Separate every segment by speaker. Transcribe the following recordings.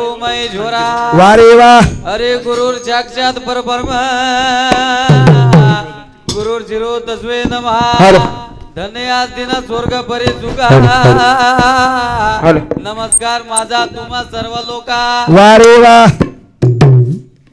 Speaker 1: गुरु मैं झोरा
Speaker 2: वारे वा
Speaker 1: अरे गुरुर साक्षात परब्रह्म गुरुर जिरो तस्वे नमः धन्य दिन स्वर्ग परी सुखा नमस्कार माझा तुम्हा सर्व लोका
Speaker 2: वारे वा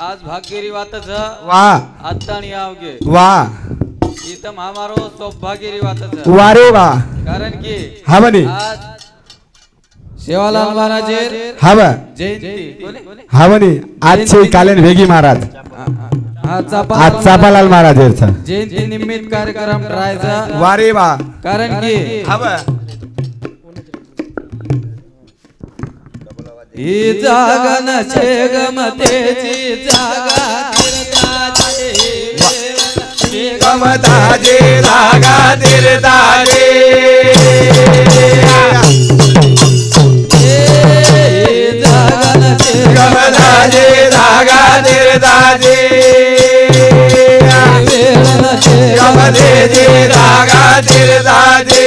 Speaker 1: आज भाग्यरी वातच
Speaker 2: वा
Speaker 1: आत्तानी आवगे
Speaker 2: वा
Speaker 1: इतम हमारो सौभाग्यरी वातच
Speaker 2: वारे वा
Speaker 1: कारण की
Speaker 2: हवनी
Speaker 1: आज सेवालाल महाराज
Speaker 2: हव
Speaker 1: जयंती
Speaker 2: हवनी आजचे कालेन वेगी महाराज आज चापालाल महाराज
Speaker 1: जयंती निमित्त कार्यक्रम करायचा
Speaker 2: वारे वा
Speaker 1: कारण की
Speaker 2: हव
Speaker 1: ही जागा नसे गमतेची जागा
Speaker 2: गमताजे जागा तिरताजे गमताजे जागा तिरताजे गमतेजे जागा तिरताजे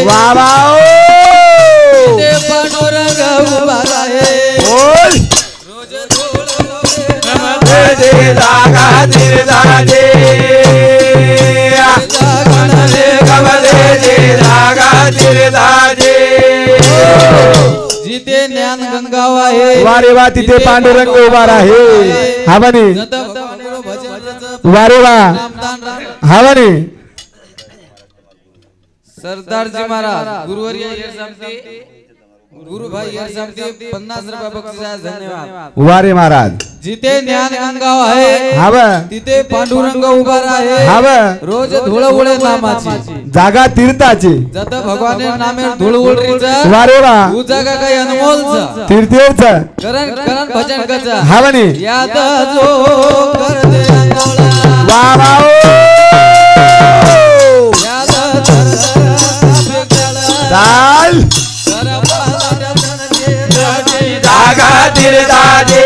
Speaker 2: बाबा जागा तिरताजे गमतेजे जागा तिरताजे
Speaker 1: जिथे ज्ञान गंगाव आहे
Speaker 2: वारे वा तिथे पांडुरंग उभा आहे हवनी वारे वा हवनी
Speaker 1: सरदारजी महाराज गुरुवर्य गुरु भाई 50 रुपये बक्षीस धन्यवाद
Speaker 2: वारे महाराज
Speaker 1: जिथे ज्ञान गंगाव आहे
Speaker 2: हव
Speaker 1: तिथे पांडुरंग उभा आहे
Speaker 2: हव
Speaker 1: रोज धूळ उडे नामाची
Speaker 2: जागा तीर्थाची
Speaker 1: जत भगवाने नामे धूळ उडरीचा
Speaker 2: वारे वा
Speaker 1: उ जागा काही अनमोलचा
Speaker 2: तीर्थेच
Speaker 1: करण करण भजन कचा
Speaker 2: हवनी
Speaker 1: याद जो कर दे
Speaker 2: वा वा दाल जागा तिरताजे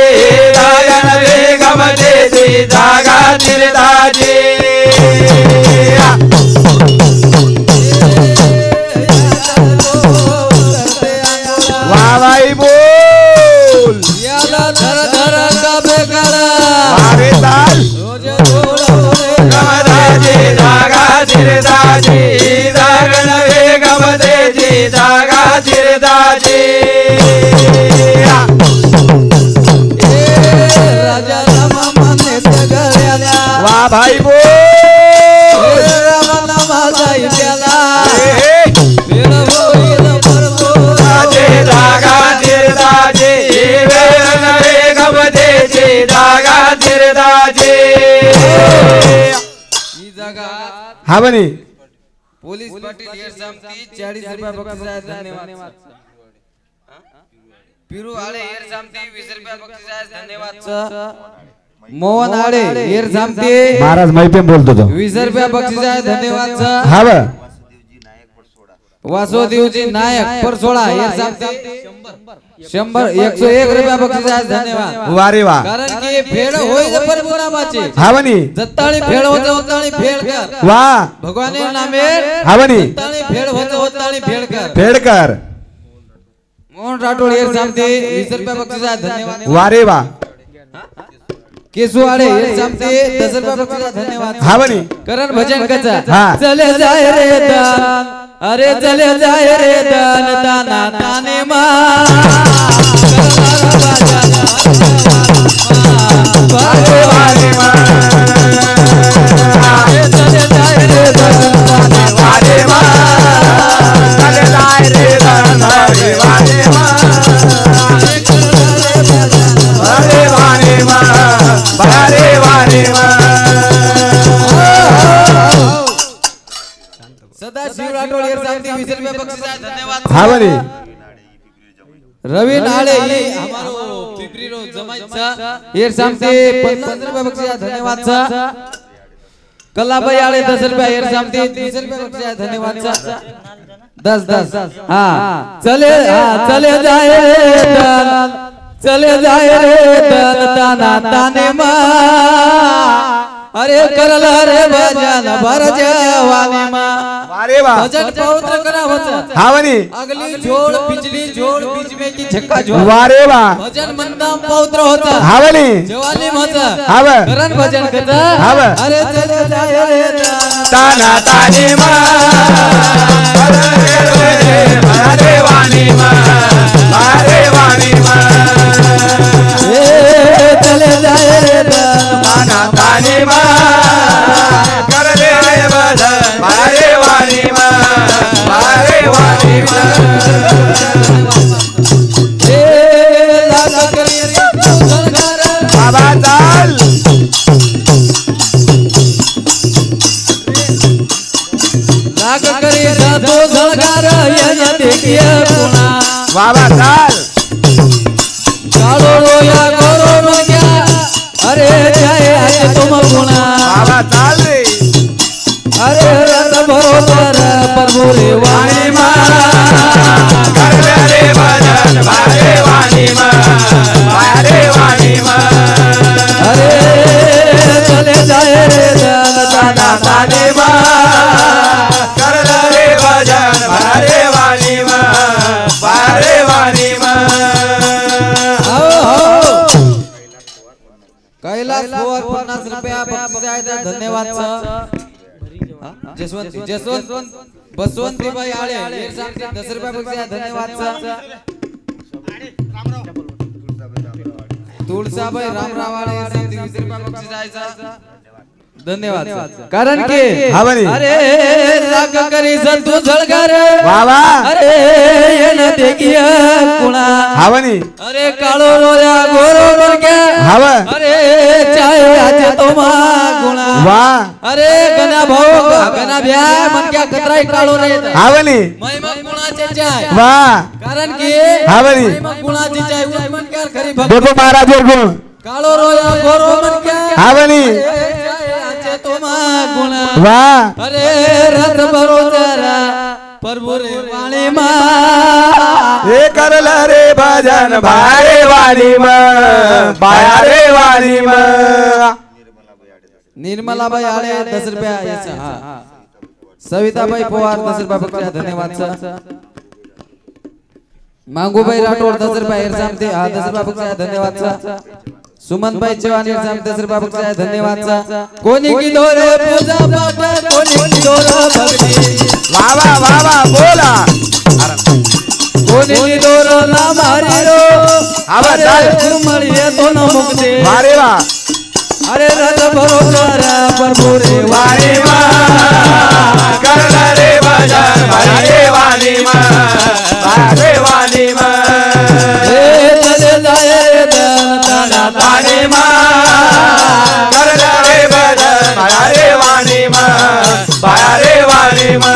Speaker 2: जागन रे गमतेजे जागा तिरताजे वा वाई बोल
Speaker 1: याला धर धर का बेकारा
Speaker 2: वारे दाल गमताजे जागा तिरताजे जागन रे गमतेजे जागा तिरताजे वा भाई बोल जागा तिरताजे गमतेजे जागा तिरताजे हा बनी
Speaker 1: पोलीस पाटील येर सामती 40 रुपये बक्षीस धन्यवाद पिरू आळे येर सामती 20 रुपये बक्षीस धन्यवाद मोहन आळे येर सामती
Speaker 2: महाराज मैं पे बोलतो तो
Speaker 1: 20 रुपये बक्षीस धन्यवाद
Speaker 2: हा ब
Speaker 1: वासुदेवजी नायक परसोळा येर सामती 100 101 रुपये बक्षीस धन्यवाद
Speaker 2: वारे वा
Speaker 1: कारण की फेड होई परपुरामाचे
Speaker 2: हा बनी
Speaker 1: जत्ताळी फेड होते होताळी फेड कर
Speaker 2: वा
Speaker 1: भगवाने नामे
Speaker 2: हा बनी
Speaker 1: जत्ताळी फेड होते होताळी फेड कर
Speaker 2: फेडकर
Speaker 1: मोहन राठोड येर सामती 20 रुपये बक्षीस धन्यवाद
Speaker 2: वारे वा
Speaker 1: केसुवाडे येर सामती 10 रुपये बक्षीस धन्यवाद
Speaker 2: हा बनी
Speaker 1: करण भजन कचा
Speaker 2: हा
Speaker 1: चले जाय रे दान अरे चले जाय रे दान ताना ताने मा वारे वारे मा चले जाय रे दान वारे मा चले जाय रे दान वारे मा वारे वारे मा वारे वारे मा सदा शिव राठोड येर सामती 20 रुपये बक्षीस धन्यवाद
Speaker 2: हा बनी
Speaker 1: रवी नाळे ही हमारो पिपरी रो जमाईचा येर सामती 50 रुपये बक्षीस धन्यवाद कलाबाई आळे 10 रुपये येर सामती 20 रुपये बक्षीस धन्यवाद 10 हां चले जाए रे दान चले जाए रे दान ताना ताने मा अरे करला रे भजन भर जवानी मा
Speaker 2: वारे वा
Speaker 1: भजन पवित्र करा होता
Speaker 2: हा म्हणे
Speaker 1: अगली जोड़ बिजली जोड़ बीच में की छक्का जोड़
Speaker 2: वारे वा
Speaker 1: भजन मंदा पवित्र होता
Speaker 2: हा म्हणे
Speaker 1: जवानी होता
Speaker 2: हा वा
Speaker 1: करण भजन करता
Speaker 2: हा वा
Speaker 1: अरे चले जाए रे
Speaker 2: ताना ताने मा वारे वाणी मा वारे वाणी मा
Speaker 1: चले जाए रे
Speaker 2: ताना ताने मा कर ले भजन वारे वाणी मा वारे वाणी मा बाबा चाल
Speaker 1: लाग करे जातो झळकार या देखिए पुन्हा
Speaker 2: बाबा चाल
Speaker 1: काळो रोया गोरो मन क्या अरे जाए आज तुम पुन्हा
Speaker 2: बाबा चाल रे
Speaker 1: अरे रत भरोतर प्रभु रे वाणी मा
Speaker 2: कर रे भजन वारे वाणी मा वारे वाणी मा
Speaker 1: अरे चले जाए रे दाना
Speaker 2: ताने मा कर रे भजन वारे वाणी मा वारे वाणी मा
Speaker 1: कैलास पवार 50 रुपया बक्षीस आहे धन्यवाद जसवंत बसवंती बाई आळे 10 रुपया बक्षीस आहे धन्यवाद तुळसाबाई रामराव आळे 20 रुपया बक्षीस आहे धन्यवाद कारण की अरे लाग करी संतू झळकार
Speaker 2: बाबा
Speaker 1: अरे ये न देखिए कुणा
Speaker 2: हावनी
Speaker 1: अरे काळो रोया गोरो नरक्या
Speaker 2: हाव
Speaker 1: अरे चाहे आज तोमा गुणा
Speaker 2: वा
Speaker 1: अरे गना भाऊ गना भ्या मन क्या कतराई काळो रे
Speaker 2: हावनी
Speaker 1: महिमा गुणाचे चाय
Speaker 2: वा
Speaker 1: कारण की
Speaker 2: हावनी
Speaker 1: महिमा गुणाचे चाय मन क्या खरी भक्त
Speaker 2: देखो महाराज गुण
Speaker 1: काळो रोया गोरो मन क्या
Speaker 2: हावनी
Speaker 1: तोमा गुणा
Speaker 2: वा
Speaker 1: अरे रथ भरोजरा प्रभु रे वाणी मा
Speaker 2: हे करला रे भजन भारे वाणी मा बायारे वाणी मा
Speaker 1: निर्मलाबाई आळे 10 रुपया याचा सविताबाई पवार 10 रुपया बक्षीस धन्यवाद मांगूबाई राठोड 10 रुपया एरजामते 10 रुपया बक्षीस धन्यवाद सुमनबाई चव्हाण 10 रुपया बक्षीस धन्यवाद कोणी की दोरे पूजा पाठ कोणी की दोर भक्ती
Speaker 2: वावा वावा बोला
Speaker 1: कोणी की दोर नाम हरी रो
Speaker 2: आवा चाल
Speaker 1: घुमळिये तो न मुक्ती
Speaker 2: वारे वा
Speaker 1: अरे रथ भरोजर प्रभु रे
Speaker 2: वाणी मा करला रे भजन भारे वाणी मा भारे वाणी मा
Speaker 1: चले जाए दाना
Speaker 2: ताने मा करला रे भजन भारे वाणी मा भारे वाणी मा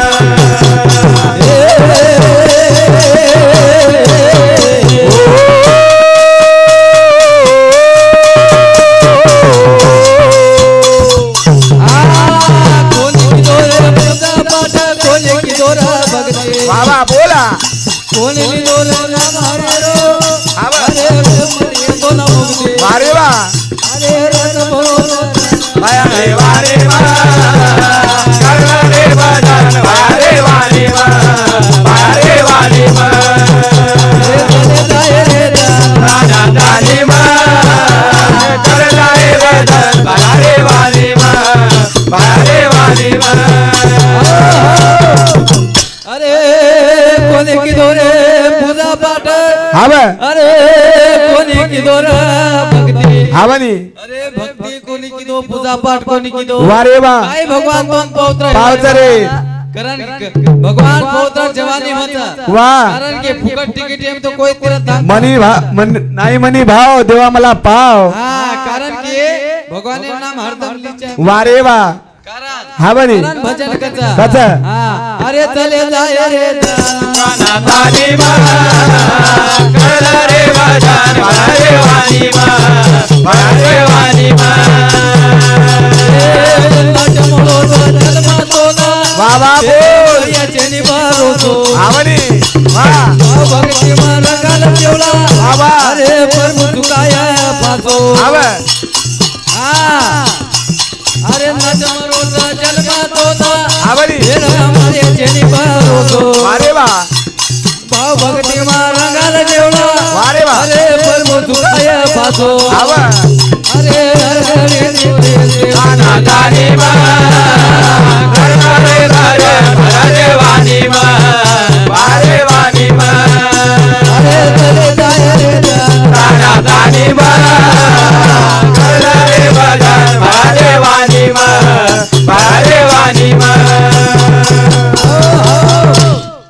Speaker 2: बाबा बोला
Speaker 1: कोणी दोर हमारे रो अरे तो न मुक्ती
Speaker 2: वारे वा
Speaker 1: अरे रथ भरोजर
Speaker 2: वारे वारे मा करला रे भजन भारे वाणी मा भारे वाणी मा
Speaker 1: चले जाए रे
Speaker 2: राजा दानी मा करला रे भजन भारे वाणी मा भारे वाणी मा
Speaker 1: अरे कोणी की दोरे पूजा पाठ
Speaker 2: हाव
Speaker 1: अरे कोणी की दोर भक्ती
Speaker 2: हावनी
Speaker 1: अरे भक्ती कोणी की दो पूजा पाठ कोणी की दो
Speaker 2: वारे वा
Speaker 1: काय भगवान दोन पवित्र
Speaker 2: पावत रे
Speaker 1: कारण भगवान पवित्र जवानी होता
Speaker 2: वा
Speaker 1: कारण के फुकट तिकीट एम तो कोई तीर्थ धाम
Speaker 2: मनी नाही मनी भाव देवा मला पाव
Speaker 1: हाँ कारण के भगवान नाम हरदम लीचे
Speaker 2: वारे वा हावनी
Speaker 1: कारण भजन कचा
Speaker 2: कचा
Speaker 1: हाँ अरे चले जाए रे
Speaker 2: गाना ताली मा करला रे भजन भारे वाणी मा भारे वाणी मा बाबा बोल
Speaker 1: याचे भरोसो
Speaker 2: आवनी वा
Speaker 1: भक्ती मन काल ठेवला
Speaker 2: बाबा
Speaker 1: अरे प्रभु तुकाया पासो
Speaker 2: आव
Speaker 1: हाँ अरे नजमरोजा जन्मात होता
Speaker 2: आवनी
Speaker 1: हे राम मर्याचे निभावतो
Speaker 2: अरे वा
Speaker 1: भाव भक्ती रंगाला जेवला
Speaker 2: वारे वा
Speaker 1: अरे परमो तुकाय पासो
Speaker 2: आवा
Speaker 1: अरे हरहरे तुरे
Speaker 2: ताना तानी मा करणारे राजा भरे वाणी मा वारे वाणी मा
Speaker 1: अरे चले जाय रे
Speaker 2: ताना तानी मा करणारे भजन भरे वाणी मा वारे वाणी मा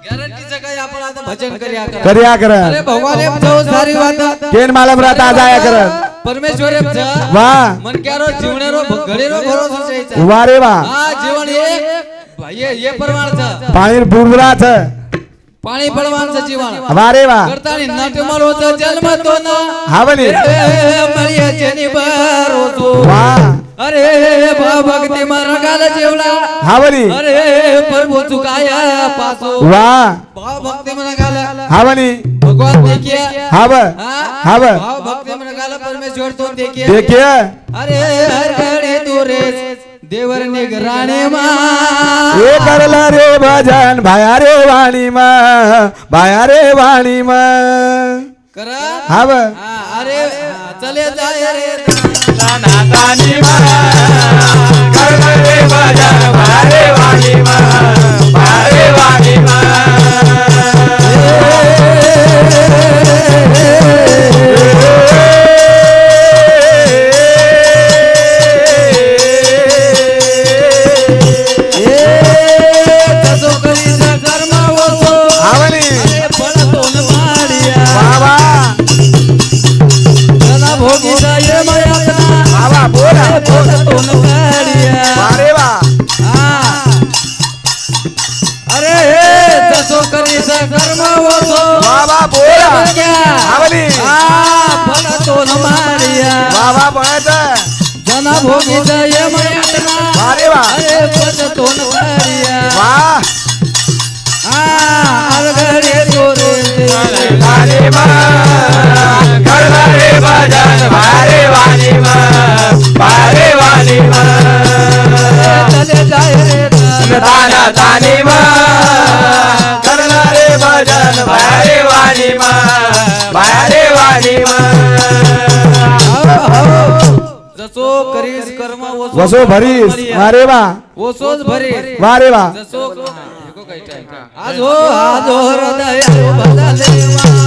Speaker 1: गॅरंटीचं काय आपण आता भजन करूया करा
Speaker 3: કર્યા કરે
Speaker 1: अरे भगवान एम जो सारी बात
Speaker 3: કેન માલમ રાતા જાયા કરે
Speaker 1: परमेश्वर एम जा
Speaker 3: વાહ
Speaker 1: मन क्यारो जीवनेरो घडीरो भरोसा जायचा
Speaker 3: વારે વાહ
Speaker 1: हा जीवन एक भाई ये परमाणचा
Speaker 3: પાણી ભૂરભરા છે
Speaker 1: पाणी बळवानचं जीवन
Speaker 3: વારે વાહ
Speaker 1: करतानी नाट्यमालोचा जन्म तो ना
Speaker 3: हावली
Speaker 1: मर्याचे निभावतो
Speaker 3: વાહ
Speaker 1: अरे भाव भक्ती रंगाला जेवला
Speaker 3: हावली
Speaker 1: अरे प्रभु चुकाय पासो
Speaker 3: વાહ
Speaker 1: भाव भक्ती रंगाला
Speaker 3: हावली
Speaker 1: भगवान देखिए
Speaker 3: हाव हाव
Speaker 1: भाव भक्ती रंगाला परमेश्वर तो देखिए
Speaker 3: देखिए
Speaker 1: अरे हर घडी तू रे देवर निगराणे मा
Speaker 3: એ કરલા રે ભજન ભાયા રે વાણી માં ભાયા રે વાણી માં
Speaker 1: करा
Speaker 3: हाव
Speaker 1: अरे चले जाय रे
Speaker 2: ताना तानी मा करणारे भजन भरे वाणी मा वारे वाणी मा हावली बाबा बाबा बोला अरे वा
Speaker 1: अरे जसो करीचा कर्म होतो
Speaker 2: बाबा बोला हावली
Speaker 1: फल तो न मारिया
Speaker 2: बाबा बनत
Speaker 1: जना भोगीचा ये मयातना
Speaker 2: अरे वा
Speaker 1: अरे फल तो न मारिया
Speaker 2: वाह
Speaker 1: अलगडे तोरे
Speaker 2: तानी मा करणारे भजन भरे वाणी मा वारे वाणी मा
Speaker 1: चले जाय रे
Speaker 2: ताना तानी मा करणारे भजन भरे वाणी मा वारे वाणी मा
Speaker 1: जसो करीस कर्म
Speaker 3: વસો ભરીશ વારે વાહ
Speaker 1: ओसोच भरे
Speaker 3: વારે વાહ
Speaker 1: जसो आज हो हृदय बदले